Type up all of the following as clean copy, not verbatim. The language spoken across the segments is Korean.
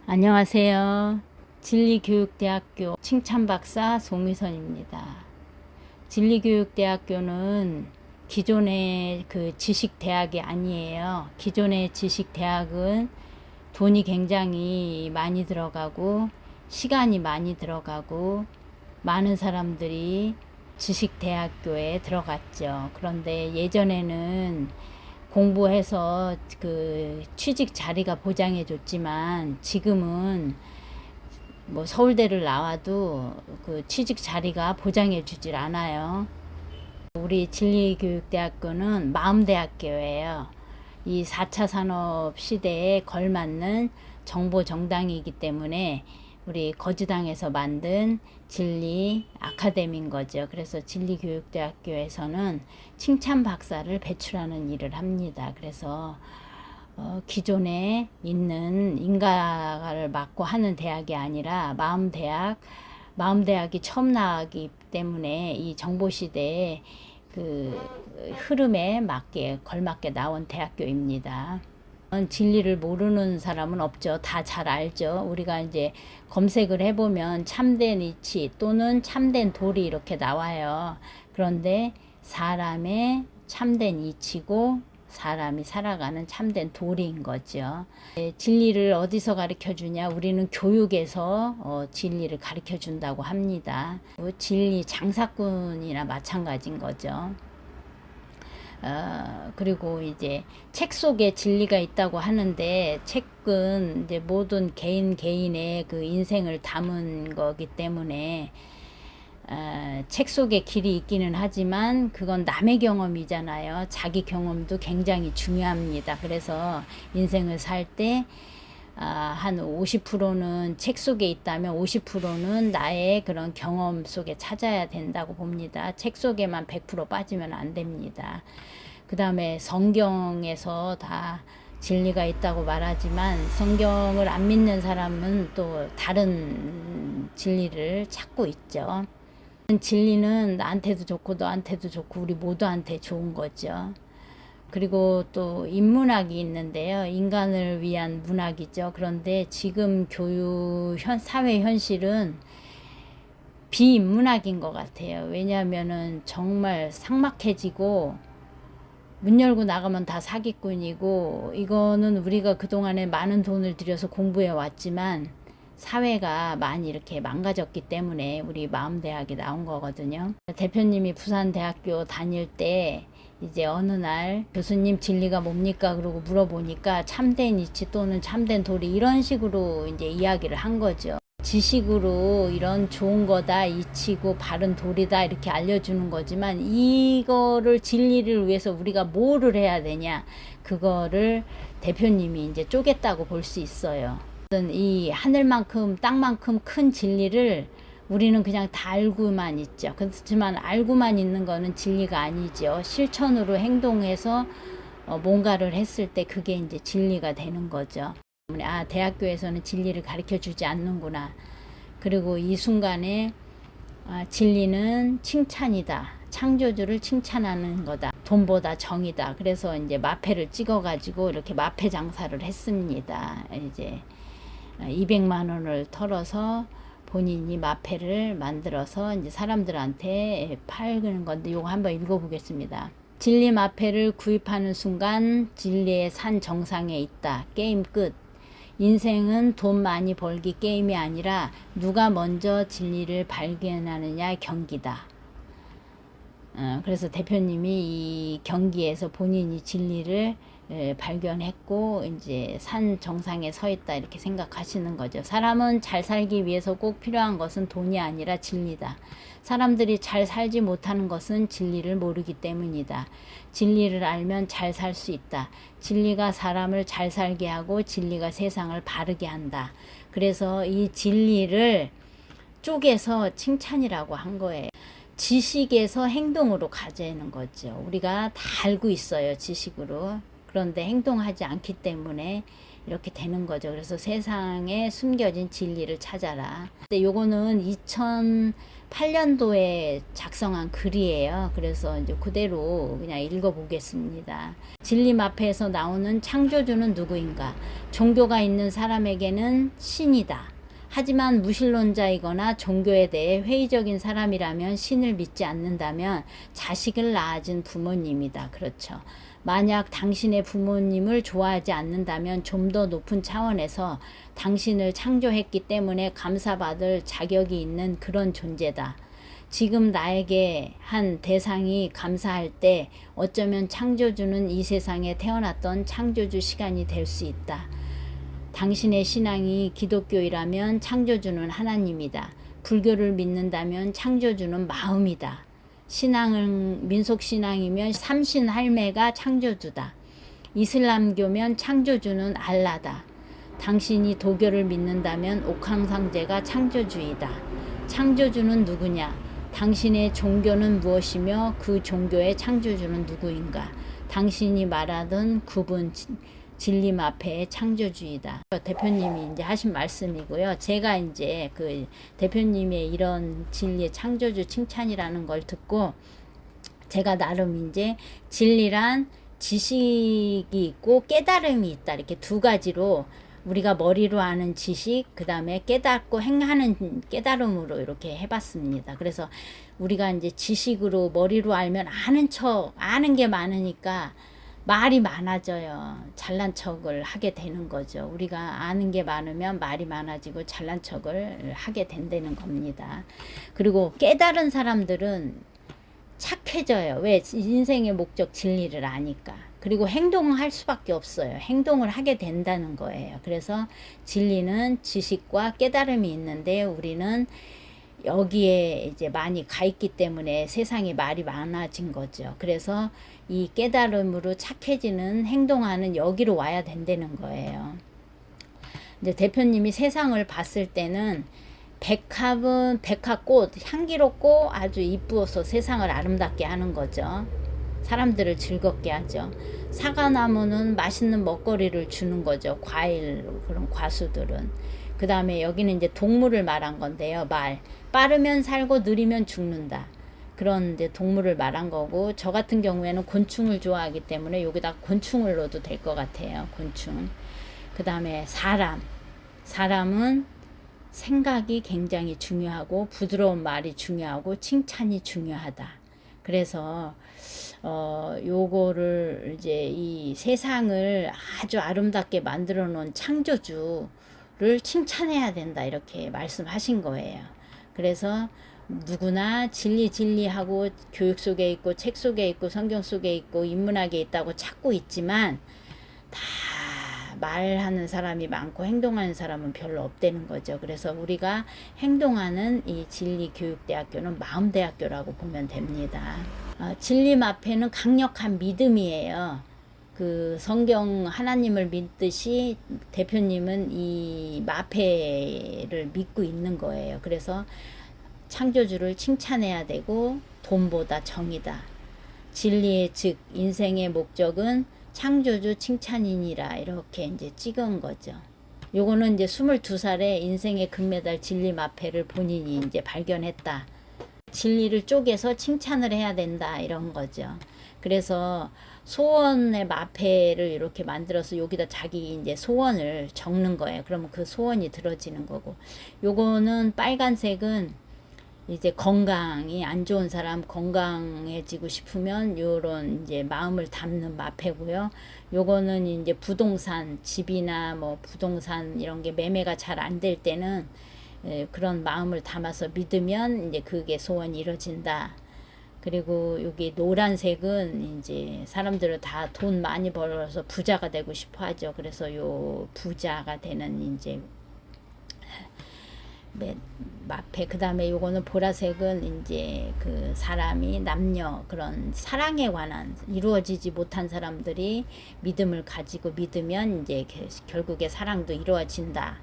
안녕하세요. 진리교육대학교 칭찬박사 송미선입니다. 진리교육대학교는 기존의 그 지식대학이 아니에요. 기존의 지식대학은 돈이 굉장히 많이 들어가고 시간이 많이 들어가고 많은 사람들이 지식대학교에 들어갔죠. 그런데 예전에는 공부해서 그 취직 자리가 보장해 줬지만 지금은 뭐 서울대를 나와도 그 취직 자리가 보장해 주질 않아요. 우리 진리교육대학교는 마음대학교예요. 이 4차 산업 시대에 걸맞는 정보 정당이기 때문에 우리 거주당에서 만든 진리 아카데미인 거죠. 그래서 진리교육대학교에서는 칭찬 박사를 배출하는 일을 합니다. 그래서 기존에 있는 인가를 맡고 하는 대학이 아니라 마음대학이 처음 나가기 때문에 이 정보시대에 그 흐름에 맞게 걸맞게 나온 대학교입니다. 진리를 모르는 사람은 없죠. 다 잘 알죠. 우리가 이제 검색을 해보면 참된 이치 또는 참된 도리 이렇게 나와요. 그런데 사람의 참된 이치고 사람이 살아가는 참된 도리인 거죠. 진리를 어디서 가르쳐 주냐? 우리는 교육에서 진리를 가르쳐 준다고 합니다. 진리 장사꾼이나 마찬가지인 거죠. 그리고 이제 책 속에 진리가 있다고 하는데 책은 이제 모든 개인의 그 인생을 담은 거기 때문에 책 속에 길이 있기는 하지만 그건 남의 경험이잖아요. 자기 경험도 굉장히 중요합니다. 그래서 인생을 살 때 한 50%는 책 속에 있다면 50%는 나의 그런 경험 속에 찾아야 된다고 봅니다. 책 속에만 100% 빠지면 안 됩니다. 그 다음에 성경에서 다 진리가 있다고 말하지만 성경을 안 믿는 사람은 또 다른 진리를 찾고 있죠. 진리는 나한테도 좋고 너한테도 좋고 우리 모두한테 좋은 거죠. 그리고 또 인문학이 있는데요. 인간을 위한 문학이죠. 그런데 지금 사회 현실은 비인문학인 것 같아요. 왜냐하면은 정말 삭막해지고 문 열고 나가면 다 사기꾼이고 이거는 우리가 그동안에 많은 돈을 들여서 공부해 왔지만 사회가 많이 이렇게 망가졌기 때문에 우리 마음대학이 나온 거거든요. 대표님이 부산대학교 다닐 때 이제 어느 날 교수님 진리가 뭡니까? 그러고 물어보니까 참된 이치 또는 참된 도리 이런 식으로 이제 이야기를 한 거죠. 지식으로 이런 좋은 거다, 이치고 바른 도리다 이렇게 알려주는 거지만 이거를 진리를 위해서 우리가 뭐를 해야 되냐 그거를 대표님이 이제 쪼갰다고 볼 수 있어요. 이 하늘만큼 땅만큼 큰 진리를 우리는 그냥 다 알고만 있죠. 그렇지만 알고만 있는 거는 진리가 아니죠. 실천으로 행동해서 뭔가를 했을 때 그게 이제 진리가 되는 거죠. 아, 대학교에서는 진리를 가르쳐 주지 않는구나. 그리고 이 순간에 진리는 칭찬이다. 창조주를 칭찬하는 거다. 돈보다 정이다. 그래서 이제 마패를 찍어가지고 이렇게 마패 장사를 했습니다. 이제 200만 원을 털어서 본인이 마패를 만들어서 이제 사람들한테 팔는 건데 이거 한번 읽어보겠습니다. 진리 마패를 구입하는 순간 진리의 산 정상에 있다. 게임 끝. 인생은 돈 많이 벌기 게임이 아니라 누가 먼저 진리를 발견하느냐의 경기다. 그래서 대표님이 이 경기에서 본인이 진리를 발견했고 이제 산 정상에 서 있다 이렇게 생각하시는 거죠. 사람은 잘 살기 위해서 꼭 필요한 것은 돈이 아니라 진리다. 사람들이 잘 살지 못하는 것은 진리를 모르기 때문이다. 진리를 알면 잘 살 수 있다. 진리가 사람을 잘 살게 하고 진리가 세상을 바르게 한다. 그래서 이 진리를 쪼개서 칭찬이라고 한 거예요. 지식에서 행동으로 가져야하는 거죠. 우리가 다 알고 있어요. 지식으로. 그런데 행동하지 않기 때문에 이렇게 되는 거죠. 그래서 세상에 숨겨진 진리를 찾아라. 근데 요거는 2008년도에 작성한 글이에요. 그래서 이제 그대로 그냥 읽어보겠습니다. 진리 마패에서 나오는 창조주는 누구인가? 종교가 있는 사람에게는 신이다. 하지만 무신론자이거나 종교에 대해 회의적인 사람이라면 신을 믿지 않는다면 자식을 낳아준 부모님이다. 그렇죠. 만약 당신의 부모님을 좋아하지 않는다면 좀 더 높은 차원에서 당신을 창조했기 때문에 감사받을 자격이 있는 그런 존재다. 지금 나에게 한 대상이 감사할 때 어쩌면 창조주는 이 세상에 태어났던 창조주 시간이 될 수 있다. 당신의 신앙이 기독교이라면 창조주는 하나님이다. 불교를 믿는다면 창조주는 마음이다. 신앙은 민속신앙이면 삼신할매가 창조주다. 이슬람교면 창조주는 알라다. 당신이 도교를 믿는다면 옥황상제가 창조주이다. 창조주는 누구냐? 당신의 종교는 무엇이며 그 종교의 창조주는 누구인가? 당신이 말하던 구분 진리 마패의 창조주의다. 대표님이 이제 하신 말씀이고요. 제가 이제 그 대표님의 이런 진리의 창조주 칭찬이라는 걸 듣고 제가 나름 이제 진리란 지식이 있고 깨달음이 있다. 이렇게 두 가지로 우리가 머리로 아는 지식, 그 다음에 깨닫고 행하는 깨달음으로 이렇게 해봤습니다. 그래서 우리가 이제 지식으로 머리로 알면 아는 게 많으니까 말이 많아져요. 잘난 척을 하게 되는 거죠. 우리가 아는 게 많으면 말이 많아지고 잘난 척을 하게 된다는 겁니다. 그리고 깨달은 사람들은 착해져요. 왜? 인생의 목적 진리를 아니까. 그리고 행동을 할 수밖에 없어요. 행동을 하게 된다는 거예요. 그래서 진리는 지식과 깨달음이 있는데 우리는 여기에 이제 많이 가 있기 때문에 세상에 말이 많아진 거죠. 그래서 이 깨달음으로 착해지는 행동하는 여기로 와야 된다는 거예요. 이제 대표님이 세상을 봤을 때는 백합은 백합꽃 향기롭고 아주 이쁘어서 세상을 아름답게 하는 거죠. 사람들을 즐겁게 하죠. 사과나무는 맛있는 먹거리를 주는 거죠. 과일 그런 과수들은. 그 다음에 여기는 이제 동물을 말한 건데요. 빠르면 살고 느리면 죽는다. 그런 이제 동물을 말한 거고, 저 같은 경우에는 곤충을 좋아하기 때문에 여기다 곤충을 넣어도 될 것 같아요. 곤충. 그 다음에 사람은 생각이 굉장히 중요하고 부드러운 말이 중요하고 칭찬이 중요하다. 그래서 요거를 이제 이 세상을 아주 아름답게 만들어 놓은 창조주를 칭찬해야 된다, 이렇게 말씀하신 거예요. 그래서 누구나 진리하고 교육 속에 있고 책 속에 있고 성경 속에 있고 인문학에 있다고 찾고 있지만 다 말하는 사람이 많고 행동하는 사람은 별로 없다는 거죠. 그래서 우리가 행동하는 이 진리교육대학교는 마음대학교라고 보면 됩니다. 진리 마패는 강력한 믿음이에요. 그 성경 하나님을 믿듯이 대표님은 이 마패를 믿고 있는 거예요. 그래서 창조주를 칭찬해야 되고 돈보다 정이다. 진리의 즉 인생의 목적은 창조주 칭찬이니라, 이렇게 이제 찍은 거죠. 요거는 이제 22살에 인생의 금메달 진리 마패를 본인이 이제 발견했다. 진리를 쪼개서 칭찬을 해야 된다, 이런 거죠. 그래서 소원의 마패를 이렇게 만들어서 여기다 자기 이제 소원을 적는 거예요. 그러면 그 소원이 들어지는 거고, 요거는 빨간색은 이제 건강이 안 좋은 사람, 건강해지고 싶으면 요런 이제 마음을 담는 마패고요. 요거는 이제 부동산, 집이나 뭐 부동산 이런 게 매매가 잘 안 될 때는 그런 마음을 담아서 믿으면 이제 그게 소원이 이루어진다. 그리고 여기 노란색은 이제 사람들은 다 돈 많이 벌어서 부자가 되고 싶어 하죠. 그래서 요 부자가 되는 이제 마패. 그 다음에 요거는 보라색은 이제 그 사람이 남녀 그런 사랑에 관한, 이루어지지 못한 사람들이 믿음을 가지고 믿으면 이제 결국에 사랑도 이루어진다.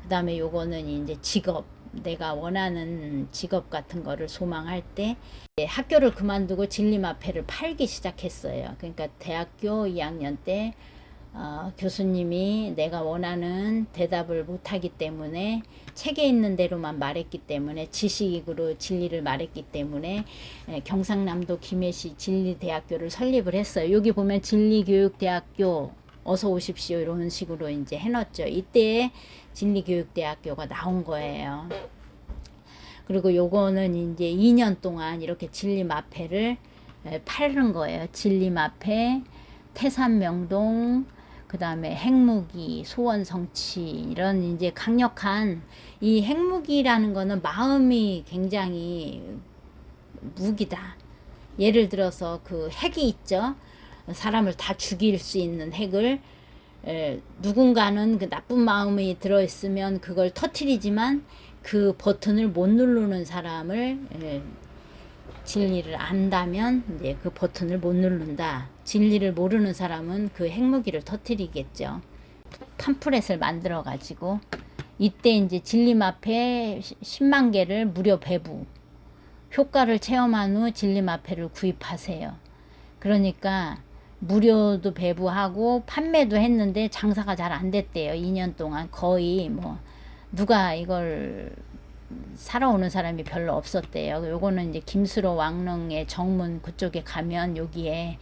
그 다음에 요거는 이제 직업, 내가 원하는 직업 같은 거를 소망할 때 학교를 그만두고 진리마패를 팔기 시작했어요. 그러니까 대학교 2학년 때 교수님이 내가 원하는 대답을 못하기 때문에 책에 있는 대로만 말했기 때문에 지식으로 진리를 말했기 때문에 경상남도 김해시 진리대학교를 설립을 했어요. 여기 보면 진리교육대학교 어서 오십시오 이런 식으로 이제 해놨죠. 이때 진리교육대학교가 나온 거예요. 그리고 요거는 이제 2년 동안 이렇게 진리마패를 팔는 거예요. 진리마패, 태산명동, 그 다음에 핵무기, 소원성취 이런 이제 강력한 이 핵무기라는 거는 마음이 굉장히 무기다. 예를 들어서 그 핵이 있죠. 사람을 다 죽일 수 있는 핵을 누군가는 그 나쁜 마음이 들어있으면 그걸 터트리지만 그 버튼을 못 누르는 사람을 진리를 안다면 이제 그 버튼을 못 누른다. 진리를 모르는 사람은 그 핵무기를 터뜨리겠죠. 팜플렛을 만들어 가지고 이때 이제 진리마패 10만 개를 무료 배부. 효과를 체험한 후 진리마패를 구입하세요. 그러니까 무료도 배부하고 판매도 했는데 장사가 잘 안 됐대요. 2년 동안 거의 뭐 누가 이걸 사러 오는 사람이 별로 없었대요. 요거는 이제 김수로 왕릉의 정문 그쪽에 가면 여기에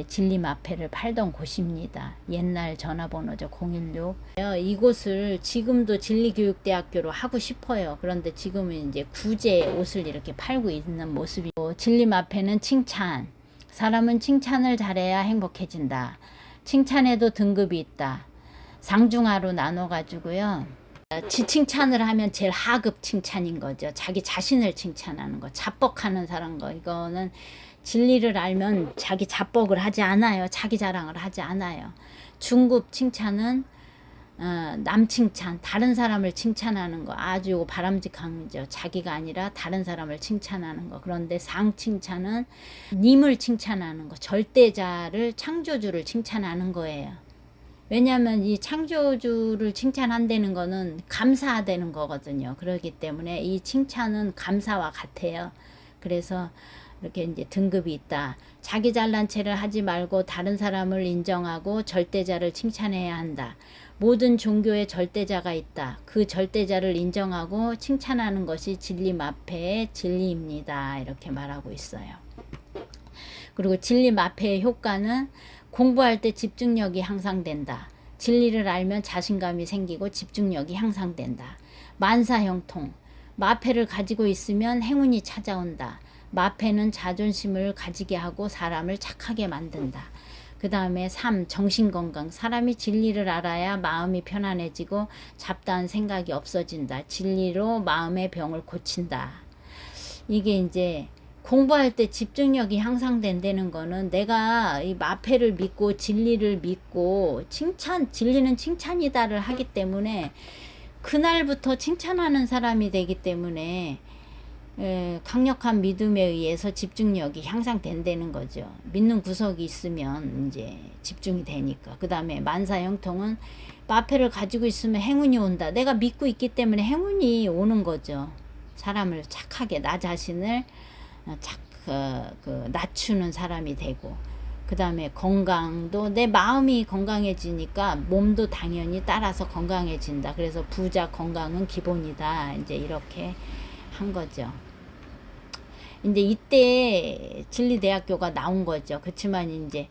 진리마패를 팔던 곳입니다. 옛날 전화번호죠. 016. 이곳을 지금도 진리교육대학교로 하고 싶어요. 그런데 지금은 이제 구제 옷을 이렇게 팔고 있는 모습이고, 진리마패는 칭찬. 사람은 칭찬을 잘해야 행복해진다. 칭찬에도 등급이 있다. 상중하로 나눠가지고요. 칭찬을 하면 제일 하급 칭찬인 거죠. 자기 자신을 칭찬하는 거. 자뻑하는 사람 거. 이거는 진리를 알면 자기 자뻑을 하지 않아요. 자기 자랑을 하지 않아요. 중급 칭찬은 남 칭찬, 다른 사람을 칭찬하는 거. 아주 이거 바람직한죠. 자기가 아니라 다른 사람을 칭찬하는 거. 그런데 상 칭찬은 님을 칭찬하는 거. 절대자를, 창조주를 칭찬하는 거예요. 왜냐하면 이 창조주를 칭찬한다는 거는 감사하다는 거거든요. 그렇기 때문에 이 칭찬은 감사와 같아요. 그래서 이렇게 이제 등급이 있다. 자기 잘난 체를 하지 말고 다른 사람을 인정하고 절대자를 칭찬해야 한다. 모든 종교에 절대자가 있다. 그 절대자를 인정하고 칭찬하는 것이 진리마패의 진리입니다. 이렇게 말하고 있어요. 그리고 진리마패의 효과는 공부할 때 집중력이 향상된다. 진리를 알면 자신감이 생기고 집중력이 향상된다. 만사형통. 마패를 가지고 있으면 행운이 찾아온다. 마패는 자존심을 가지게 하고 사람을 착하게 만든다. 그 다음에 3. 정신건강. 사람이 진리를 알아야 마음이 편안해지고 잡다한 생각이 없어진다. 진리로 마음의 병을 고친다. 이게 이제 공부할 때 집중력이 향상된다는 거는 내가 이 마패를 믿고 진리를 믿고 진리는 칭찬이다를 하기 때문에 그날부터 칭찬하는 사람이 되기 때문에 강력한 믿음에 의해서 집중력이 향상된다는 거죠. 믿는 구석이 있으면 이제 집중이 되니까. 그 다음에 만사형통은 마패를 가지고 있으면 행운이 온다. 내가 믿고 있기 때문에 행운이 오는 거죠. 사람을 착하게, 나 자신을 낮추는 사람이 되고, 그 다음에 건강도 내 마음이 건강해지니까 몸도 당연히 따라서 건강해진다. 그래서 부자 건강은 기본이다. 이제 이렇게 한 거죠. 이제 이때 진리대학교가 나온 거죠. 그렇지만 이제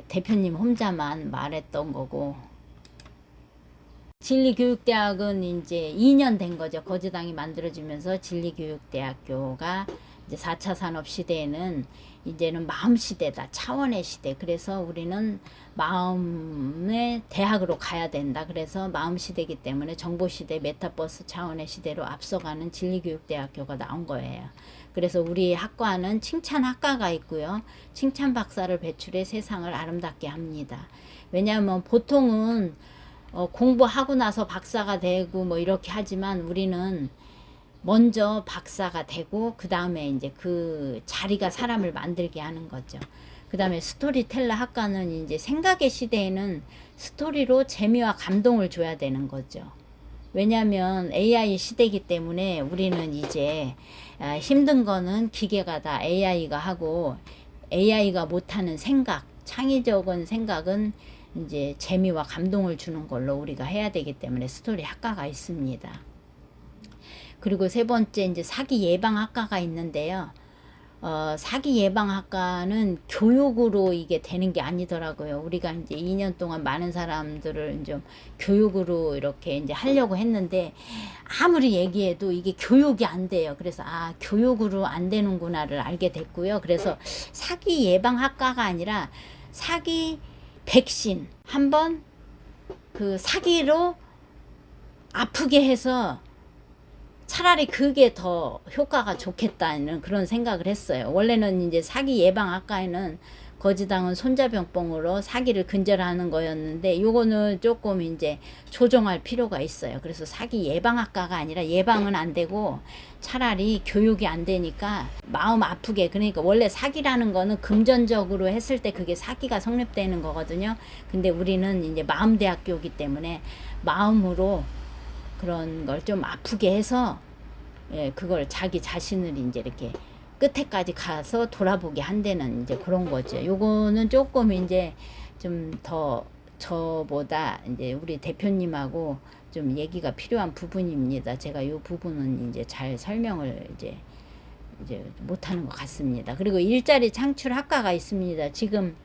대표님 혼자만 말했던 거고, 진리교육대학은 이제 2년 된 거죠. 거제당이 만들어지면서 진리교육대학교가 이제 4차 산업 시대에는 이제는 마음 시대다. 차원의 시대. 그래서 우리는 마음의 대학으로 가야 된다. 그래서 마음 시대이기 때문에 정보 시대, 메타버스 차원의 시대로 앞서가는 진리교육대학교가 나온 거예요. 그래서 우리 학과는 칭찬학과가 있고요. 칭찬 박사를 배출해 세상을 아름답게 합니다. 왜냐하면 보통은 공부하고 나서 박사가 되고 뭐 이렇게 하지만 우리는 먼저 박사가 되고 그 다음에 이제 그 자리가 사람을 만들게 하는 거죠. 그 다음에 스토리텔러 학과는 이제 생각의 시대에는 스토리로 재미와 감동을 줘야 되는 거죠. 왜냐하면 AI 시대이기 때문에 우리는 이제 힘든 거는 기계가 다 AI가 하고 AI가 못하는 생각, 창의적인 생각은 이제 재미와 감동을 주는 걸로 우리가 해야 되기 때문에 스토리 학과가 있습니다. 그리고 세 번째 이제 사기 예방 학과가 있는데요. 사기 예방 학과는 교육으로 이게 되는 게 아니더라고요. 우리가 이제 2년 동안 많은 사람들을 좀 교육으로 이렇게 이제 하려고 했는데 아무리 얘기해도 이게 교육이 안 돼요. 그래서 교육으로 안 되는구나를 알게 됐고요. 그래서 사기 예방 학과가 아니라 사기 백신 한번 그 사기로 아프게 해서 차라리 그게 더 효과가 좋겠다는 그런 생각을 했어요. 원래는 이제 사기 예방학과에는 거지당은 손자병법으로 사기를 근절하는 거였는데 요거는 조금 이제 조정할 필요가 있어요. 그래서 사기 예방학과가 아니라 예방은 안 되고 차라리 교육이 안 되니까 마음 아프게, 그러니까 원래 사기라는 거는 금전적으로 했을 때 그게 사기가 성립되는 거거든요. 근데 우리는 이제 마음대학교이기 때문에 마음으로 그런 걸 좀 아프게 해서 그걸 자기 자신을 이제 이렇게 끝에까지 가서 돌아보게 한다는 이제 그런 거죠. 요거는 조금 이제 좀 더 저보다 이제 우리 대표님하고 좀 얘기가 필요한 부분입니다. 제가 요 부분은 이제 잘 설명을 이제 못하는 것 같습니다. 그리고 일자리 창출 학과가 있습니다. 지금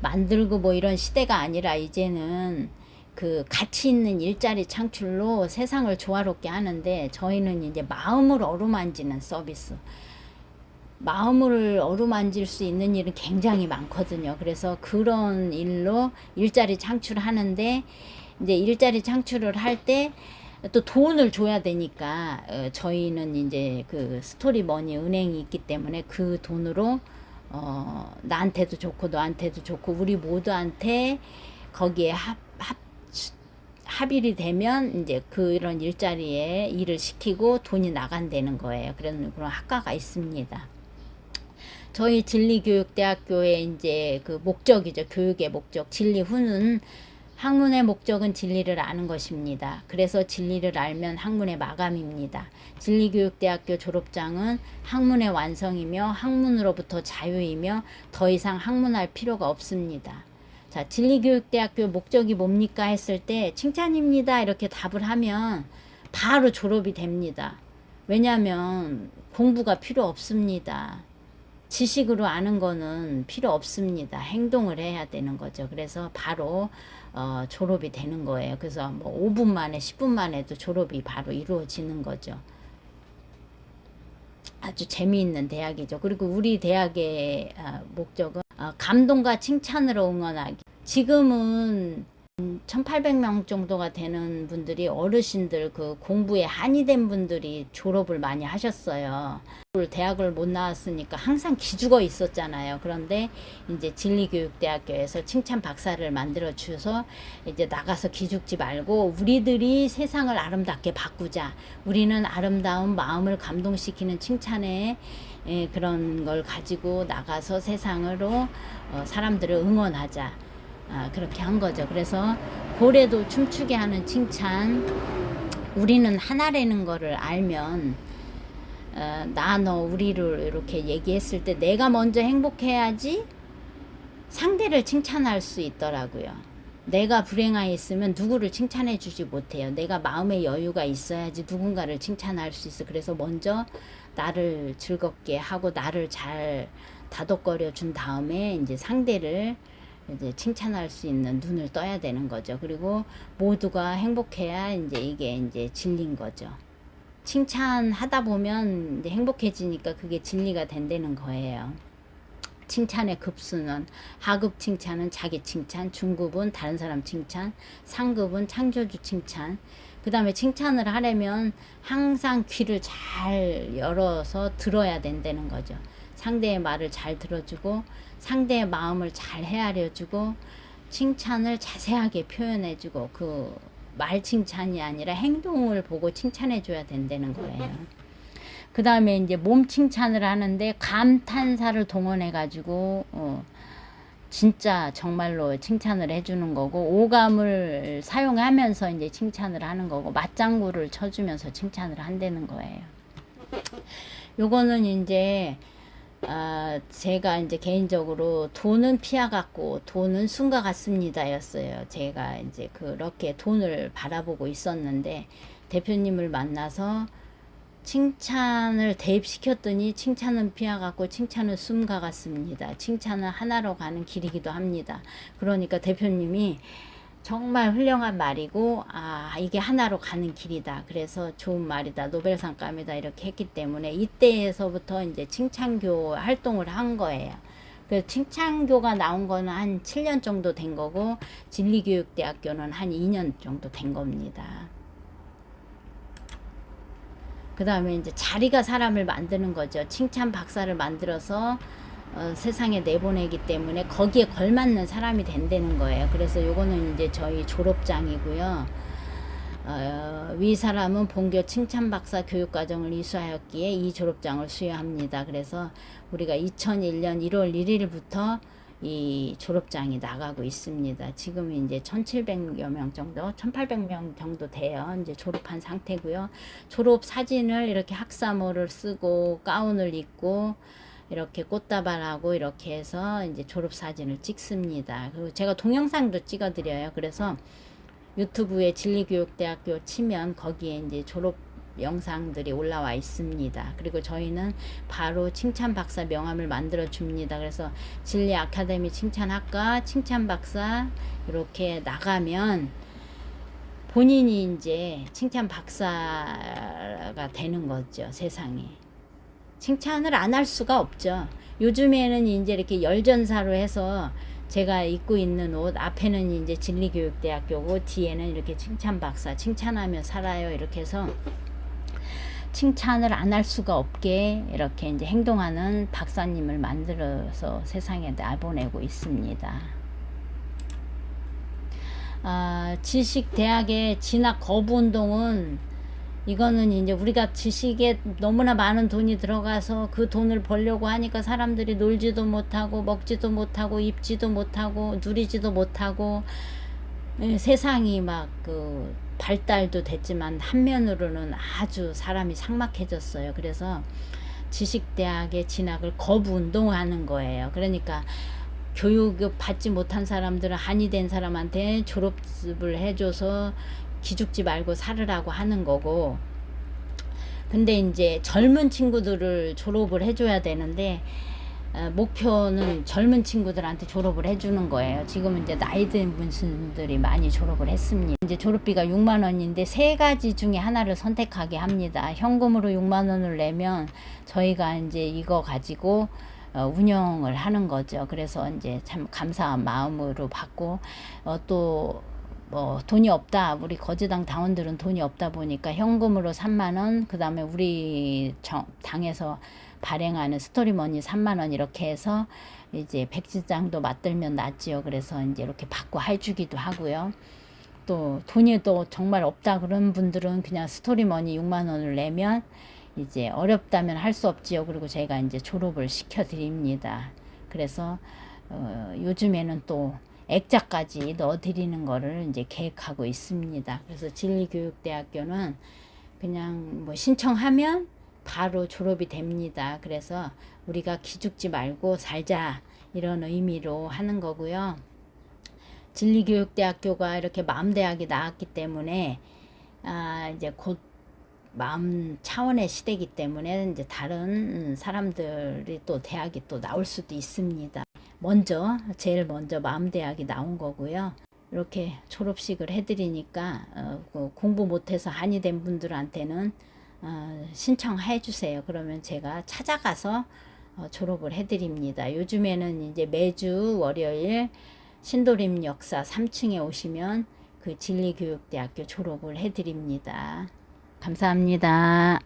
만들고 뭐 이런 시대가 아니라 이제는 그 가치 있는 일자리 창출로 세상을 조화롭게 하는데 저희는 이제 마음을 어루만지는 서비스, 마음을 어루만질 수 있는 일은 굉장히 많거든요. 그래서 그런 일로 일자리 창출하는데 이제 일자리 창출을 할 때 또 돈을 줘야 되니까 저희는 이제 그 스토리머니 은행이 있기 때문에 그 돈으로 나한테도 좋고 너한테도 좋고 우리 모두한테 거기에 합일이 되면 이제 그런 일자리에 일을 시키고 돈이 나간다는 거예요. 그런 학과가 있습니다. 저희 진리교육대학교의 이제 그 목적이죠. 교육의 목적. 진리 후는 학문의 목적은 진리를 아는 것입니다. 그래서 진리를 알면 학문의 마감입니다. 진리교육대학교 졸업장은 학문의 완성이며 학문으로부터 자유이며 더 이상 학문할 필요가 없습니다. 자, 진리교육대학교 목적이 뭡니까 했을 때 칭찬입니다 이렇게 답을 하면 바로 졸업이 됩니다. 왜냐하면 공부가 필요 없습니다. 지식으로 아는 거는 필요 없습니다. 행동을 해야 되는 거죠. 그래서 바로 졸업이 되는 거예요. 그래서 뭐 5분 만에 10분 만에도 졸업이 바로 이루어지는 거죠. 아주 재미있는 대학이죠. 그리고 우리 대학의 목적은 감동과 칭찬으로 응원하기. 지금은 1800명 정도가 되는 분들이 어르신들 그 공부에 한이 된 분들이 졸업을 많이 하셨어요. 대학을 못 나왔으니까 항상 기죽어 있었잖아요. 그런데 이제 진리교육대학교에서 칭찬 박사를 만들어 주셔서 이제 나가서 기죽지 말고 우리들이 세상을 아름답게 바꾸자. 우리는 아름다운 마음을 감동시키는 칭찬에 그런 걸 가지고 나가서 세상으로 사람들을 응원하자. 그렇게 한 거죠. 그래서 고래도 춤추게 하는 칭찬, 우리는 하나라는 거를 알면 나, 너, 우리를 이렇게 얘기했을 때 내가 먼저 행복해야지 상대를 칭찬할 수 있더라고요. 내가 불행하에 있으면 누구를 칭찬해 주지 못해요. 내가 마음의 여유가 있어야지 누군가를 칭찬할 수 있어. 그래서 먼저 나를 즐겁게 하고 나를 잘 다독거려 준 다음에 이제 상대를 이제 칭찬할 수 있는 눈을 떠야 되는 거죠. 그리고 모두가 행복해야 이제 이게 이제 진리인 거죠. 칭찬하다 보면 이제 행복해지니까 그게 진리가 된다는 거예요. 칭찬의 급수는 하급 칭찬은 자기 칭찬, 중급은 다른 사람 칭찬, 상급은 창조주 칭찬. 그 다음에 칭찬을 하려면 항상 귀를 잘 열어서 들어야 된다는 거죠. 상대의 말을 잘 들어주고 상대의 마음을 잘 헤아려주고 칭찬을 자세하게 표현해주고 그 말 칭찬이 아니라 행동을 보고 칭찬해줘야 된다는 거예요. 그 다음에 이제 몸 칭찬을 하는데 감탄사를 동원해가지고 진짜 정말로 칭찬을 해주는 거고, 오감을 사용하면서 이제 칭찬을 하는 거고, 맞장구를 쳐주면서 칭찬을 한다는 거예요. 요거는 이제 제가 이제 개인적으로 돈은 피하 같고 돈은 숨과 같습니다 였어요. 제가 이제 그렇게 돈을 바라보고 있었는데 대표님을 만나서 칭찬을 대입시켰더니 칭찬은 피하 같고 칭찬은 숨과 같습니다. 칭찬은 하나로 가는 길이기도 합니다. 그러니까 대표님이 정말 훌륭한 말이고, 이게 하나로 가는 길이다. 그래서 좋은 말이다. 노벨상감이다. 이렇게 했기 때문에 이때에서부터 이제 칭찬교 활동을 한 거예요. 그 칭찬교가 나온 거는 한 7년 정도 된 거고, 진리교육대학교는 한 2년 정도 된 겁니다. 그 다음에 이제 자리가 사람을 만드는 거죠. 칭찬 박사를 만들어서 세상에 내보내기 때문에 거기에 걸맞는 사람이 된다는 거예요. 그래서 요거는 이제 저희 졸업장이고요. 위 사람은 본교 칭찬 박사 교육과정을 이수하였기에 이 졸업장을 수여합니다. 그래서 우리가 2001년 1월 1일부터 이 졸업장이 나가고 있습니다. 지금 이제 1700여 명 정도, 1800명 정도 돼요. 이제 졸업한 상태고요. 졸업 사진을 이렇게 학사모를 쓰고 가운을 입고 이렇게 꽃다발하고 이렇게 해서 이제 졸업 사진을 찍습니다. 그리고 제가 동영상도 찍어 드려요. 그래서 유튜브에 진리교육대학교 치면 거기에 이제 졸업 영상들이 올라와 있습니다. 그리고 저희는 바로 칭찬 박사 명함을 만들어 줍니다. 그래서 진리 아카데미 칭찬학과 칭찬 박사 이렇게 나가면 본인이 이제 칭찬 박사가 되는 거죠. 세상에. 칭찬을 안 할 수가 없죠. 요즘에는 이제 이렇게 열전사로 해서 제가 입고 있는 옷 앞에는 이제 진리교육대학교고 뒤에는 이렇게 칭찬 박사, 칭찬하며 살아요. 이렇게 해서 칭찬을 안 할 수가 없게 이렇게 이제 행동하는 박사님을 만들어서 세상에 내보내고 있습니다. 지식대학의 진학 거부 운동은 이거는 이제 우리가 지식에 너무나 많은 돈이 들어가서 그 돈을 벌려고 하니까 사람들이 놀지도 못하고 먹지도 못하고 입지도 못하고 누리지도 못하고 세상이 막 발달도 됐지만 한면으로는 아주 사람이 삭막해졌어요. 그래서 지식대학의 진학을 거부 운동하는 거예요. 그러니까 교육을 받지 못한 사람들은 한이 된 사람한테 졸업을 해줘서 기죽지 말고 살으라고 하는 거고, 근데 이제 젊은 친구들을 졸업을 해줘야 되는데 목표는 젊은 친구들한테 졸업을 해주는 거예요. 지금 이제 나이 든 분들이 많이 졸업을 했습니다. 이제 졸업비가 6만 원인데 세 가지 중에 하나를 선택하게 합니다. 현금으로 6만 원을 내면 저희가 이제 이거 가지고 운영을 하는 거죠. 그래서 이제 참 감사한 마음으로 받고, 또 돈이 없다. 우리 거지당 당원들은 돈이 없다 보니까 현금으로 3만 원, 그 다음에 우리 당에서 발행하는 스토리머니 3만 원 이렇게 해서 이제 백지장도 맞들면 낫지요. 그래서 이제 이렇게 받고 해주기도 하고요. 또 돈이 또 정말 없다 그런 분들은 그냥 스토리머니 6만 원을 내면 이제 어렵다면 할 수 없지요. 그리고 제가 이제 졸업을 시켜 드립니다. 그래서 요즘에는 또 액자까지 넣어드리는 거를 이제 계획하고 있습니다. 그래서 진리교육대학교는 그냥 신청하면 바로 졸업이 됩니다. 그래서 우리가 기죽지 말고 살자 이런 의미로 하는 거고요. 진리교육대학교가 이렇게 마음대학이 나왔기 때문에 이제 곧 마음 차원의 시대이기 때문에 이제 다른 사람들이 또 대학이 또 나올 수도 있습니다. 제일 먼저 마음대학이 나온 거고요. 이렇게 졸업식을 해드리니까 공부 못해서 한이 된 분들한테는 신청해 주세요. 그러면 제가 찾아가서 졸업을 해드립니다. 요즘에는 이제 매주 월요일 신도림 역사 3층에 오시면 그 진리교육대학교 졸업을 해드립니다. 감사합니다.